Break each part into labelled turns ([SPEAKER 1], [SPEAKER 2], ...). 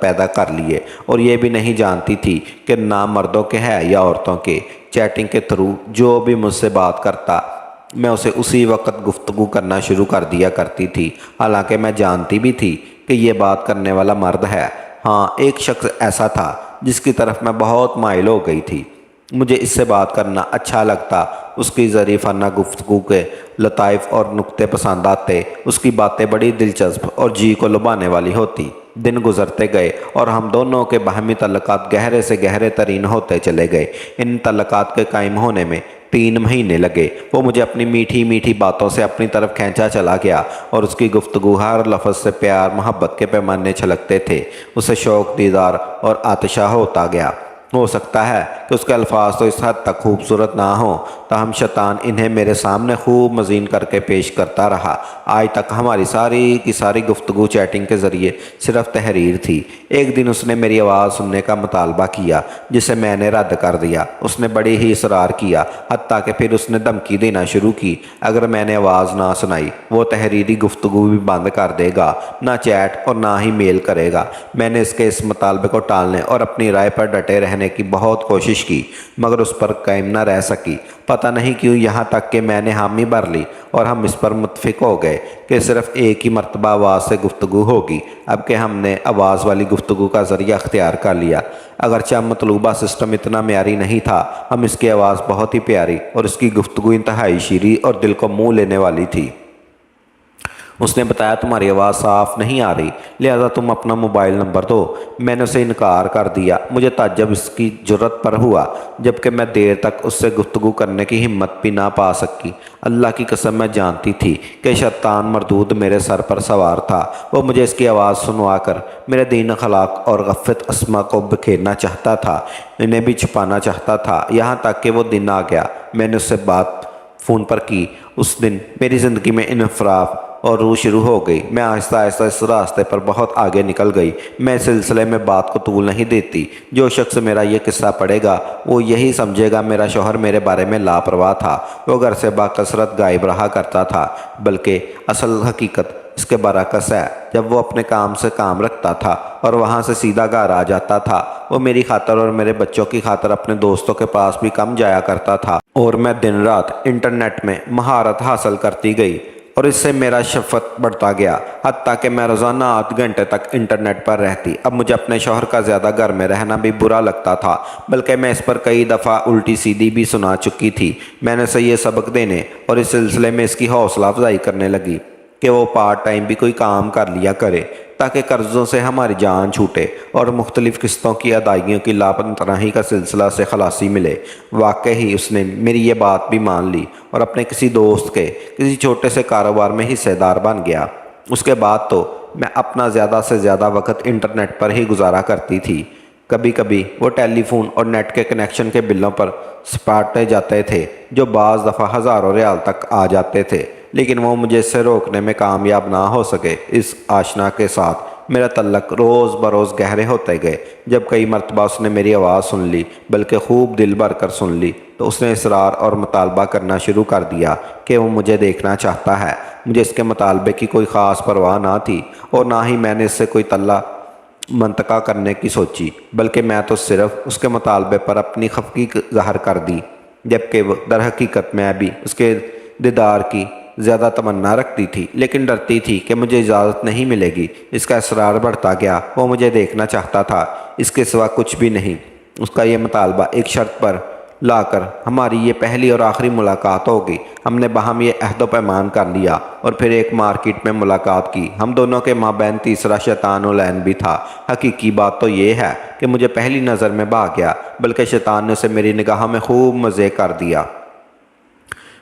[SPEAKER 1] پیدا کر لیے، اور یہ بھی نہیں جانتی تھی کہ نام مردوں کے ہے یا عورتوں کے۔ چیٹنگ کے تھرو جو بھی مجھ سے بات کرتا میں اسے اسی وقت گفتگو کرنا شروع کر دیا کرتی تھی، حالانکہ میں جانتی بھی تھی کہ یہ بات کرنے والا مرد ہے۔ ہاں، ایک شخص ایسا تھا جس کی طرف میں بہت مائل ہو گئی تھی۔ مجھے اس سے بات کرنا اچھا لگتا، اس کی ظریفانہ گفتگو کے لطائف اور نکتے پسند آتے، اس کی باتیں بڑی دلچسپ اور جی کو لبھانے والی ہوتی۔ دن گزرتے گئے اور ہم دونوں کے باہمی تعلقات گہرے سے گہرے ترین ہوتے چلے گئے۔ ان تعلقات کے قائم ہونے میں 3 مہینے لگے۔ وہ مجھے اپنی میٹھی میٹھی باتوں سے اپنی طرف کھینچا چلا گیا، اور اس کی گفتگو ہر لفظ سے پیار محبت کے پیمانے چھلکتے تھے۔ اسے شوق دیدار اور آتشہ ہوتا گیا۔ ہو سکتا ہے کہ اس کے الفاظ تو اس حد تک خوبصورت نہ ہوں، تاہم شیطان انہیں میرے سامنے خوب مزین کر کے پیش کرتا رہا۔ آج تک ہماری ساری کی ساری گفتگو چیٹنگ کے ذریعے صرف تحریر تھی۔ ایک دن اس نے میری آواز سننے کا مطالبہ کیا، جسے میں نے رد کر دیا۔ اس نے بڑی ہی اصرار کیا، حتیٰ کہ پھر اس نے دھمکی دینا شروع کی، اگر میں نے آواز نہ سنائی وہ تحریری گفتگو بھی بند کر دے گا، نہ چیٹ اور نہ ہی میل کرے گا۔ میں نے اس کے اس مطالبے کو ٹالنے اور اپنی رائے پر ڈٹے رہنے کی بہت کوشش کی، مگر اس پر قائم نہ رہ سکی۔ پتہ نہیں کیوں، یہاں تک کہ میں نے حامی بھر لی اور ہم اس پر متفق ہو گئے کہ صرف ایک ہی مرتبہ آواز سے گفتگو ہوگی۔ اب کہ ہم نے آواز والی گفتگو کا ذریعہ اختیار کر لیا، اگرچہ مطلوبہ سسٹم اتنا معیاری نہیں تھا، ہم اس کی آواز بہت ہی پیاری اور اس کی گفتگو انتہائی شیریں اور دل کو موہ لینے والی تھی۔ اس نے بتایا، تمہاری آواز صاف نہیں آ رہی، لہذا تم اپنا موبائل نمبر دو۔ میں نے اسے انکار کر دیا۔ مجھے تعجب اس کی جرت پر ہوا، جبکہ میں دیر تک اس سے گفتگو کرنے کی ہمت بھی نہ پا سکی۔ اللہ کی قسم، میں جانتی تھی کہ شیطان مردود میرے سر پر سوار تھا۔ وہ مجھے اس کی آواز سنوا کر میرے دین اخلاق اور غفت اسما کو بکھیرنا چاہتا تھا، انہیں بھی چھپانا چاہتا تھا۔ یہاں تک کہ وہ دن آ گیا، میں نے اس سے بات فون پر کی۔ اس دن میری زندگی میں انحراف اور روح شروع ہو گئی۔ میں آہستہ آہستہ اس راستے پر بہت آگے نکل گئی۔ میں اس سلسلے میں بات کو طول نہیں دیتی۔ جو شخص میرا یہ قصہ پڑھے گا وہ یہی سمجھے گا میرا شوہر میرے بارے میں لاپرواہ تھا، وہ گھر سے باکثرت غائب رہا کرتا تھا، بلکہ اصل حقیقت اس کے برعکس ہے۔ جب وہ اپنے کام سے کام رکھتا تھا اور وہاں سے سیدھا گھر آ جاتا تھا، وہ میری خاطر اور میرے بچوں کی خاطر اپنے دوستوں کے پاس بھی کم جایا کرتا تھا، اور میں دن رات انٹرنیٹ میں مہارت حاصل کرتی گئی، اور اس سے میرا شفقت بڑھتا گیا، حتیٰ کہ میں روزانہ 8 گھنٹے تک انٹرنیٹ پر رہتی۔ اب مجھے اپنے شوہر کا زیادہ گھر میں رہنا بھی برا لگتا تھا، بلکہ میں اس پر کئی دفعہ الٹی سیدھی بھی سنا چکی تھی۔ میں نے اسے یہ سبق دینے اور اس سلسلے میں اس کی حوصلہ افزائی کرنے لگی کہ وہ پارٹ ٹائم بھی کوئی کام کر لیا کرے، تاکہ قرضوں سے ہماری جان چھوٹے اور مختلف قسطوں کی ادائیگیوں کی لاپرواہی کا سلسلہ سے خلاصی ملے۔ واقعی اس نے میری یہ بات بھی مان لی اور اپنے کسی دوست کے کسی چھوٹے سے کاروبار میں حصے دار بن گیا۔ اس کے بعد تو میں اپنا زیادہ سے زیادہ وقت انٹرنیٹ پر ہی گزارا کرتی تھی۔ کبھی کبھی وہ ٹیلی فون اور نیٹ کے کنیکشن کے بلوں پر سپاٹے جاتے تھے، جو بعض دفعہ ہزاروں ریال تک آ جاتے تھے، لیکن وہ مجھے اس سے روکنے میں کامیاب نہ ہو سکے۔ اس آشنا کے ساتھ میرا تعلق روز بروز گہرے ہوتے گئے۔ جب کئی مرتبہ اس نے میری آواز سن لی، بلکہ خوب دل بھر کر سن لی، تو اس نے اصرار اور مطالبہ کرنا شروع کر دیا کہ وہ مجھے دیکھنا چاہتا ہے۔ مجھے اس کے مطالبے کی کوئی خاص پرواہ نہ تھی، اور نہ ہی میں نے اس سے کوئی طلع منطقہ کرنے کی سوچی، بلکہ میں تو صرف اس کے مطالبے پر اپنی خفگی ظاہر کر دی، جبکہ وہ در حقیقت میں بھی اس کے دیدار کی زیادہ تمنا رکھتی تھی، لیکن ڈرتی تھی کہ مجھے اجازت نہیں ملے گی۔ اس کا اصرار بڑھتا گیا، وہ مجھے دیکھنا چاہتا تھا، اس کے سوا کچھ بھی نہیں۔ اس کا یہ مطالبہ ایک شرط پر لا کر ہماری یہ پہلی اور آخری ملاقات ہوگی۔ ہم نے باہم یہ عہد و پیمان کر لیا اور پھر ایک مارکیٹ میں ملاقات کی۔ ہم دونوں کے مابین تیسرا شیطان العین بھی تھا۔ حقیقی بات تو یہ ہے کہ مجھے پہلی نظر میں بھا گیا، بلکہ شیطان نے اسے میری نگاہوں میں خوب مزے کر دیا۔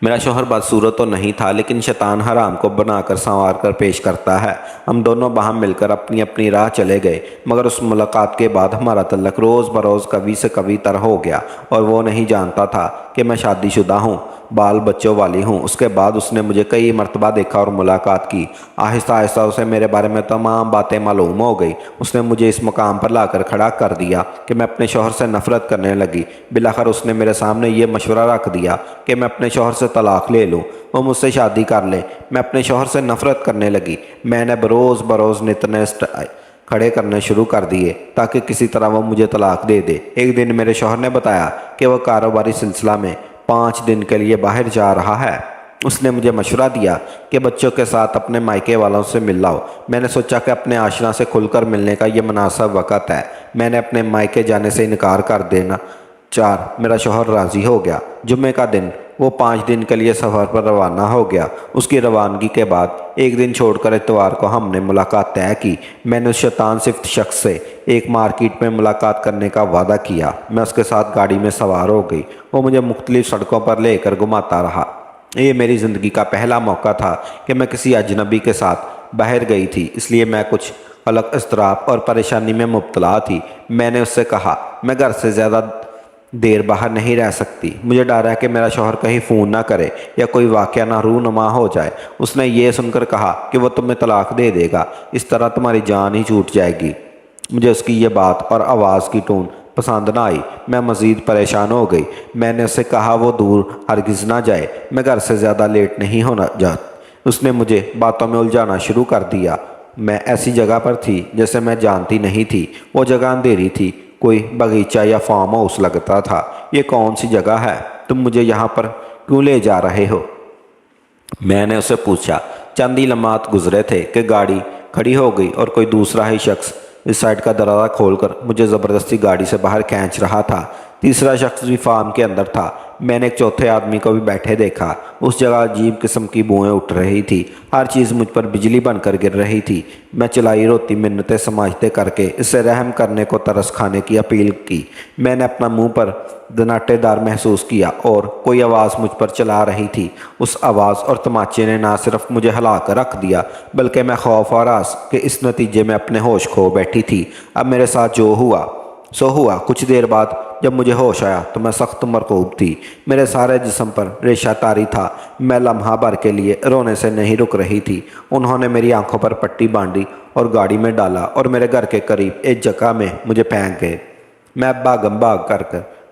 [SPEAKER 1] میرا شوہر بدصورت تو نہیں تھا، لیکن شیطان حرام کو بنا کر سنوار کر پیش کرتا ہے۔ ہم دونوں باہم مل کر اپنی اپنی راہ چلے گئے، مگر اس ملاقات کے بعد ہمارا تعلق روز بروز قوی سے قوی تر ہو گیا، اور وہ نہیں جانتا تھا کہ میں شادی شدہ ہوں، بال بچوں والی ہوں۔ اس کے بعد اس نے مجھے کئی مرتبہ دیکھا اور ملاقات کی۔ آہستہ آہستہ اسے میرے بارے میں تمام باتیں معلوم ہو گئی۔ اس نے مجھے اس مقام پر لا کر کھڑا کر دیا کہ میں اپنے شوہر سے نفرت کرنے لگی۔ بالآخر اس نے میرے سامنے یہ مشورہ رکھ دیا کہ میں اپنے شوہر سے طلاق لے لوں، وہ مجھ سے شادی کر لے، میں اپنے شوہر سے نفرت کرنے لگی۔ میں نے بروز نتنے کھڑے کرنے شروع کر دیے تاکہ کسی طرح وہ مجھے طلاق دے دے۔ ایک دن میرے شوہر نے بتایا کہ وہ کاروباری سلسلہ میں 5 دن کے لیے باہر جا رہا ہے۔ اس نے مجھے مشورہ دیا کہ بچوں کے ساتھ اپنے مائکے والوں سے مل لاؤ۔ میں نے سوچا کہ اپنے آشنا سے کھل کر ملنے کا یہ مناسب وقت ہے۔ میں نے اپنے مائکے جانے سے انکار کر دینا میرا شوہر راضی ہو گیا۔ جمعے کا دن وہ 5 دن کے لیے سفر پر روانہ ہو گیا۔ اس کی روانگی کے بعد ایک دن چھوڑ کر اتوار کو ہم نے ملاقات طے کی۔ میں نے اس شیطان صفت شخص سے ایک مارکیٹ میں ملاقات کرنے کا وعدہ کیا۔ میں اس کے ساتھ گاڑی میں سوار ہو گئی۔ وہ مجھے مختلف سڑکوں پر لے کر گھماتا رہا۔ یہ میری زندگی کا پہلا موقع تھا کہ میں کسی اجنبی کے ساتھ باہر گئی تھی، اس لیے میں کچھ قلق، اضطراب اور پریشانی میں مبتلا تھی۔ میں نے اس سے کہا میں گھر سے زیادہ دیر باہر نہیں رہ سکتی، مجھے ڈر ہے کہ میرا شوہر کہیں فون نہ کرے یا کوئی واقعہ نہ رونما ہو جائے۔ اس نے یہ سن کر کہا کہ وہ تمہیں طلاق دے دے گا، اس طرح تمہاری جان ہی چھوٹ جائے گی۔ مجھے اس کی یہ بات اور آواز کی ٹون پسند نہ آئی۔ میں مزید پریشان ہو گئی۔ میں نے اس سے کہا وہ دور ہرگز نہ جائے، میں گھر سے زیادہ لیٹ نہیں ہونا چاہتی۔ اس نے مجھے باتوں میں الجھانا شروع کر دیا۔ میں ایسی جگہ پر تھی جیسے میں جانتی نہیں تھی۔ وہ جگہ اندھیری تھی، کوئی باغیچہ یا فارم ہاؤس لگتا تھا۔ یہ کون سی جگہ ہے؟ تم مجھے یہاں پر کیوں لے جا رہے ہو؟ میں نے اسے پوچھا۔ چند ہی لمحات گزرے تھے کہ گاڑی کھڑی ہو گئی اور کوئی دوسرا ہی شخص اس سائڈ کا دروازہ کھول کر مجھے زبردستی گاڑی سے باہر کھینچ رہا تھا۔ تیسرا شخص بھی فارم کے اندر تھا۔ میں نے ایک چوتھے آدمی کو بھی بیٹھے دیکھا۔ اس جگہ عجیب قسم کی بوئیں اٹھ رہی تھی، ہر چیز مجھ پر بجلی بن کر گر رہی تھی۔ میں چلائی روتی منتیں سماجھتے کر کے اس سے رحم کرنے کو ترس کھانے کی اپیل کی۔ میں نے اپنا منہ پر دناٹے دار محسوس کیا اور کوئی آواز مجھ پر چلا رہی تھی۔ اس آواز اور تماچے نے نہ صرف مجھے ہلا کر رکھ دیا بلکہ میں خوف اور آس کہ اس نتیجے میں اپنے ہوش کھو بیٹھی تھی۔ اب میرے ساتھ جو ہوا سو ہوا۔ کچھ دیر بعد جب مجھے ہوش آیا تو میں سخت مرعوب تھی۔ میرے سارے جسم پر ریشہ تاری تھا۔ میں لمحہ بھر کے لیے رونے سے نہیں رک رہی تھی۔ انہوں نے میری آنکھوں پر پٹی باندھی اور گاڑی میں ڈالا اور میرے گھر کے قریب ایک جگہ میں مجھے پھینک گئے۔ میں بھاگم بھاگ کر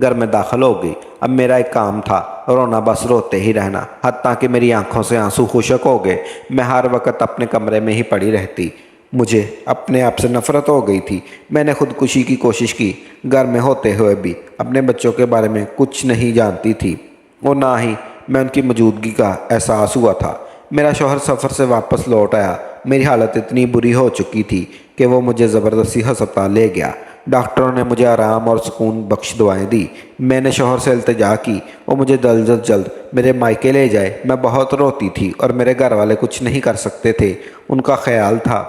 [SPEAKER 1] گھر میں داخل ہو گئی۔ اب میرا ایک کام تھا، رونا، بس روتے ہی رہنا، حتیٰ کہ میری آنکھوں سے آنسو خشک ہو گئے۔ میں ہر وقت اپنے کمرے میں ہی پڑی رہتی۔ مجھے اپنے آپ سے نفرت ہو گئی تھی۔ میں نے خودکشی کی کوشش کی، گھر میں ہوتے ہوئے بھی اپنے بچوں کے بارے میں کچھ نہیں جانتی تھی اور نہ ہی میں ان کی موجودگی کا احساس ہوا تھا۔ میرا شوہر سفر سے واپس لوٹ آیا۔ میری حالت اتنی بری ہو چکی تھی کہ وہ مجھے زبردستی ہسپتال لے گیا۔ ڈاکٹروں نے مجھے آرام اور سکون بخش دعائیں دی۔ میں نے شوہر سے التجا کی وہ مجھے جلد میرے مائکے لے جائے۔ میں بہت روتی تھی اور میرے گھر والے کچھ نہیں کر سکتے تھے۔ ان کا خیال تھا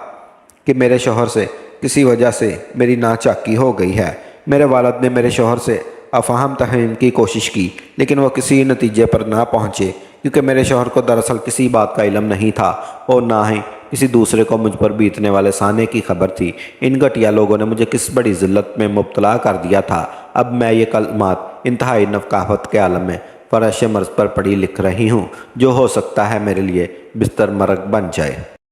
[SPEAKER 1] کہ میرے شوہر سے کسی وجہ سے میری ناچاکی ہو گئی ہے۔ میرے والد نے میرے شوہر سے افہام تفہیم کی کوشش کی لیکن وہ کسی نتیجے پر نہ پہنچے، کیونکہ میرے شوہر کو دراصل کسی بات کا علم نہیں تھا اور نہ ہی کسی دوسرے کو مجھ پر بیتنے والے سانے کی خبر تھی۔ ان گھٹیا لوگوں نے مجھے کس بڑی ذلت میں مبتلا کر دیا تھا۔ اب میں یہ کلمات انتہائی نفقاہت کے عالم میں فرش مرض پر پڑھی لکھ رہی ہوں، جو ہو سکتا ہے میرے لیے بستر مرگ بن جائے۔